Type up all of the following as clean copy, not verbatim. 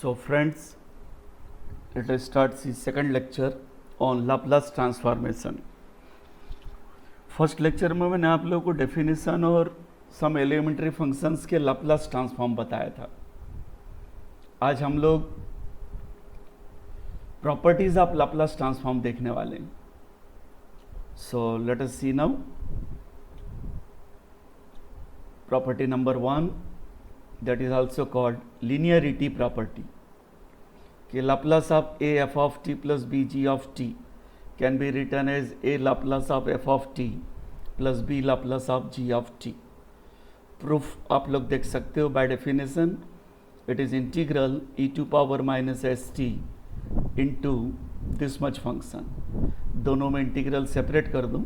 So friends, let us start the second lecture on Laplace transformation. First lecture में मैंने आप लोगों को डेफिनेशन और सम एलिमेंट्री फंक्शंस के लाप्लास ट्रांसफॉर्म बताया था. आज हम लोग प्रॉपर्टीज ऑफ लाप्लास ट्रांसफॉर्म देखने वाले हैं. So let us see now. Property number 1, that is also called linearity property, कि Laplace of a f of t plus b g of t can be written as a Laplace of f of t plus b Laplace of g of t. Proof आप लोग देख सकते हो. By definition it is integral e to power minus s t into this much function. दोनों में integral separate कर दूं.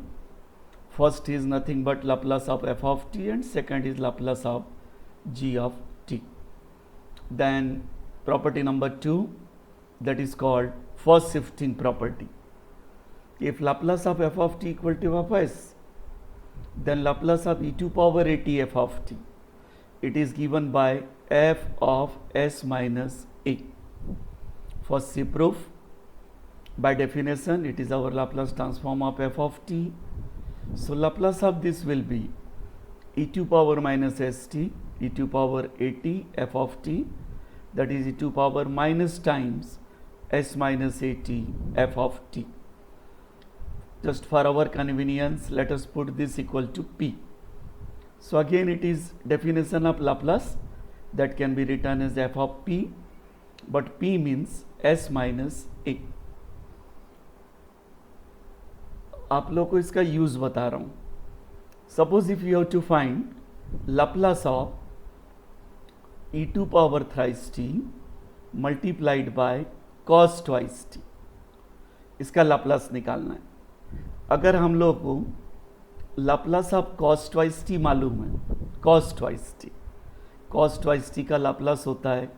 First is nothing but Laplace of f of t and second is Laplace of g of t. Then property number 2, that is called first shifting property. If Laplace of f of t equal to f of s, then Laplace of e to power at f of t, it is given by f of s minus a. First see proof. By definition it is our Laplace transform of f of t. So Laplace of this will be e to power minus st, e to power at f of t, that is e to power minus times s minus at f of t. Just for our convenience, let us put this equal to p. So again it is definition of Laplace that can be written as f of p, but p means s minus a. आप लोग को इसका use बता रहा हूं. Suppose if you have to find Laplace of e to power thrice t multiplied by cos twice t, इसका Laplace निकालना है. अगर हम लोग को Laplace of cos twice t मालूम है, cos twice t का लाप्लास होता है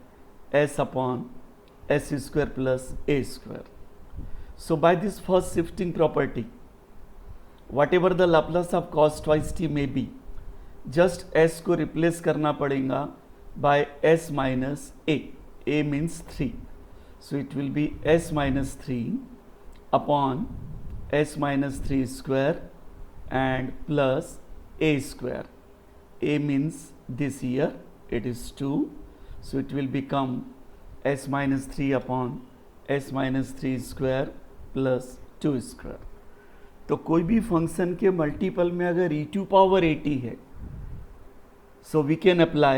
s upon s square plus a square. So by this first shifting property, whatever the Laplace of cos twice t may be, just s को replace करना पड़ेगा by s minus a. a means 3, so it will be s minus 3 upon s minus 3 square and plus a square. a means this here, it is 2, so it will become s minus 3 upon s minus 3 square plus 2 square. तो कोई भी function के multiple में अगर e to power at है, so we can apply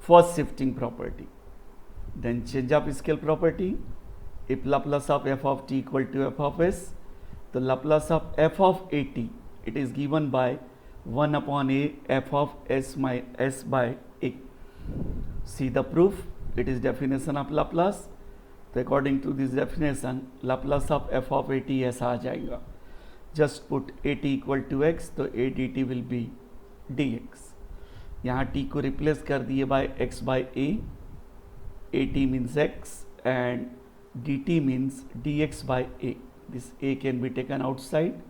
first shifting property. Then change of scale property. If Laplace of f of t equal to f of s, the Laplace of f of at, it is given by 1 upon a f of s by a. See the proof. It is definition of Laplace. तो according to this definition, Laplace of f of at ऐसा आ जाएगा. Just put at equal to x, तो a dt will be dx. यहाँ t को replace कर दिए by x by a. at means x and dt means dx by a. This a can be taken outside.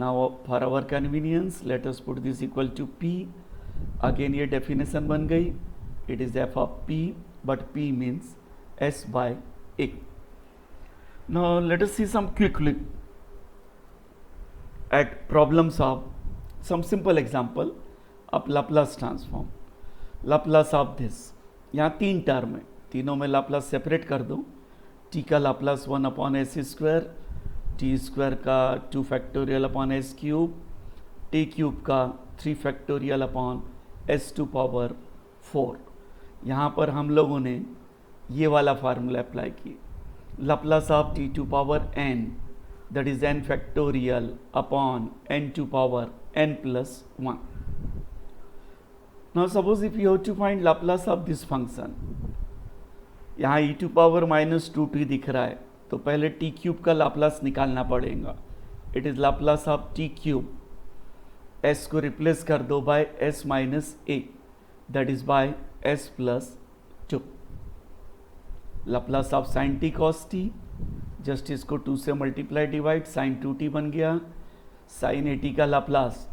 Now for our convenience, let us put this equal to p. Again ये definition बन गई. It is f of p, but p means s by a. Now let us see some quick look at problems of some simple example of Laplace transform. Laplace of this, यहाँ 3 term है, तीनों में Laplace separate कर दो. t का Laplace 1 upon s square, t square का 2 factorial upon s cube, t cube का 3 factorial upon s to power 4. यहाँ पर हम लोगों ने ये वाला फार्मूला अप्लाई किया. Laplace of t to power n, that is n factorial upon n to power n plus 1. Now suppose if you have to find Laplace of this function, यहाँ e to power minus 2t दिख रहा है, तो पहले t cube का Laplace निकालना पड़ेगा. It is Laplace of t cube. s को रिप्लेस कर दो by s minus a, that is by s plus 2. Laplace of sin t cos t, just इसको 2 से मल्टीप्लाई डिवाइड, साइन 2t बन गया. साइन ए टी का Laplace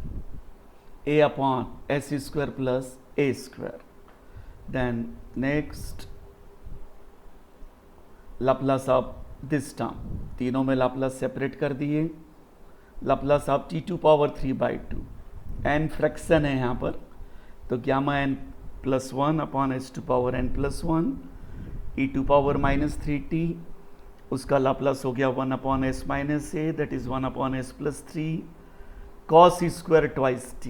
a upon s square plus a square. Then next Laplace of this term, तीनों में Laplace separate कर दिए, Laplace of t⁴/2, n fraction है यहाँ पर, तो gamma n + 1 upon s⁴n+1 e⁻−3t, उसका लाप्लास हो गया 1/s-a, that is 1/s+3 cos square twice t।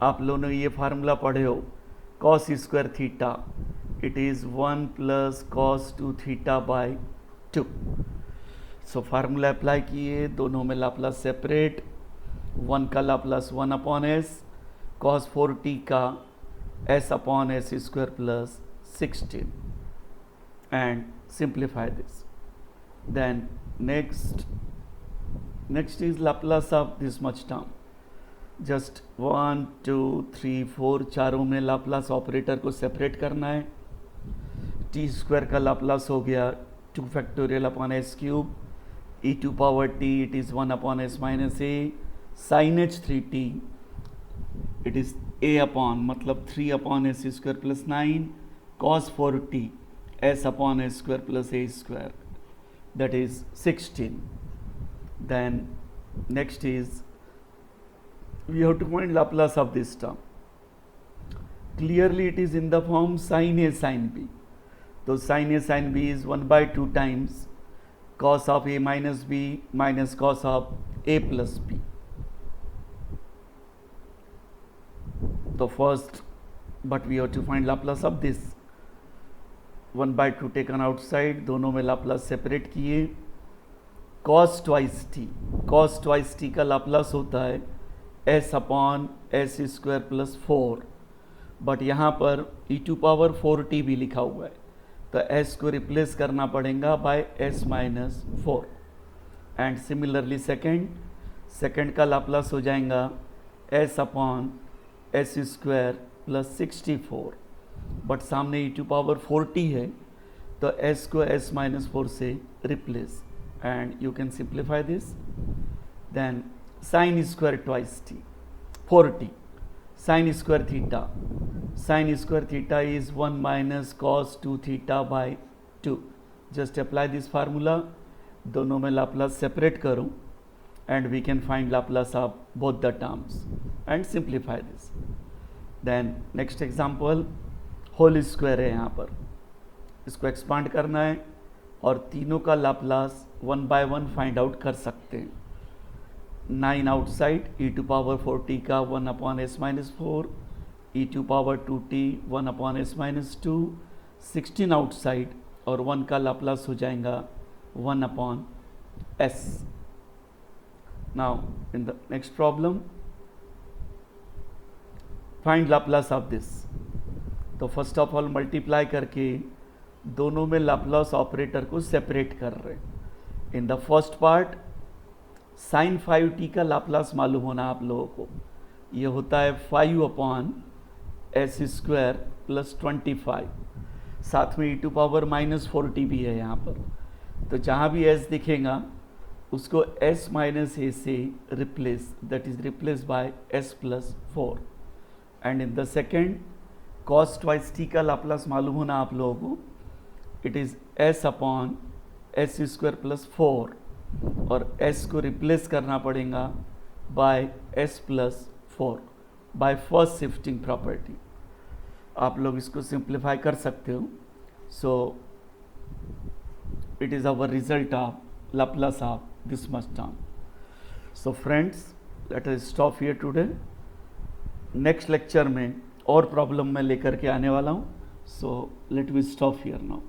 आप लोगों ने ये फार्मूला पढ़े हो, cos square theta, it is 1 + cos 2θ/2। So formula apply किए, दोनों में लाप्लास सेपरेट, 1 का लाप्लास 1/s, cos 4t का s/s² + 16, and simplify this. Then next is Laplace of this much term. Just 1 2 3 4 चारों में लाप्लास ऑपरेटर को सेपरेट करना है। t² का लाप्लास हो गया 2 e⁻t, it is 1/s-a, sin h3t, it is मतलब 3/s² + 9, cos 4t s/s² + a², that is 16. Then next is we have to find Laplace of this term. Clearly it is in the form sin a sin b. So sin a sin b is 1/2 times cos of a minus b minus cos of a plus b. So first, but we have to find Laplace of this. 1/2 taken outside, दोनों में Laplace separate किए, cos twice t का Laplace होता है s/s² + 4, but यहाँ पर e⁴t भी लिखा हुआ है, तो s को रिप्लेस करना पड़ेगा by s-4, and similarly second का लाप्लास हो जाएगा s/s² + 64, बट सामने e⁴t है, तो s को s-4 से replace, and you can simplify this. Then sin square twice t 4t, sin square theta is 1 - cos 2θ/2. just apply this formula, दोनों में लाप्लास सेपरेट करो, and we can find Laplace of both the terms and simplify this. Then next example, whole square है, यहाँ पर इसको expand करना है और तीनों का लाप्लास 1 by 1 फाइंड आउट कर सकते हैं। 9 आउटसाइड, e⁴t का 1/s-4, e⁻2t 1/s-2, 16 आउटसाइड और 1 का लाप्लास हो जाएगा 1/s। Now in the next problem, find Laplace of this. तो फर्स्ट ऑफ ऑल मल्टीप्लाई करके दोनों में लाप्लास ऑपरेटर को सेपरेट कर रहे हैं। In the first part sin 5t का लाप्लास मालूम होना आप लोगों को, ये होता है 5/s² + 25, साथ में e⁻−4t भी है यहाँ पर, तो जहाँ भी s दिखेगा उसको s-a से replace, that is replace by s+4, and in the second cos twice t का लाप्लास मालूम होना आप लोगों को, इट इज s/s² + 4, और s को रिप्लेस करना पड़ेगा by s+4 by first shifting property. आप लोग इसको सिंप्लीफाई कर सकते हो। So it is our result of Laplace of this much term. So friends, let us stop here today. Next lecture में और प्रॉब्लम मैं लेकर के आने वाला हूँ। So let me stop here now.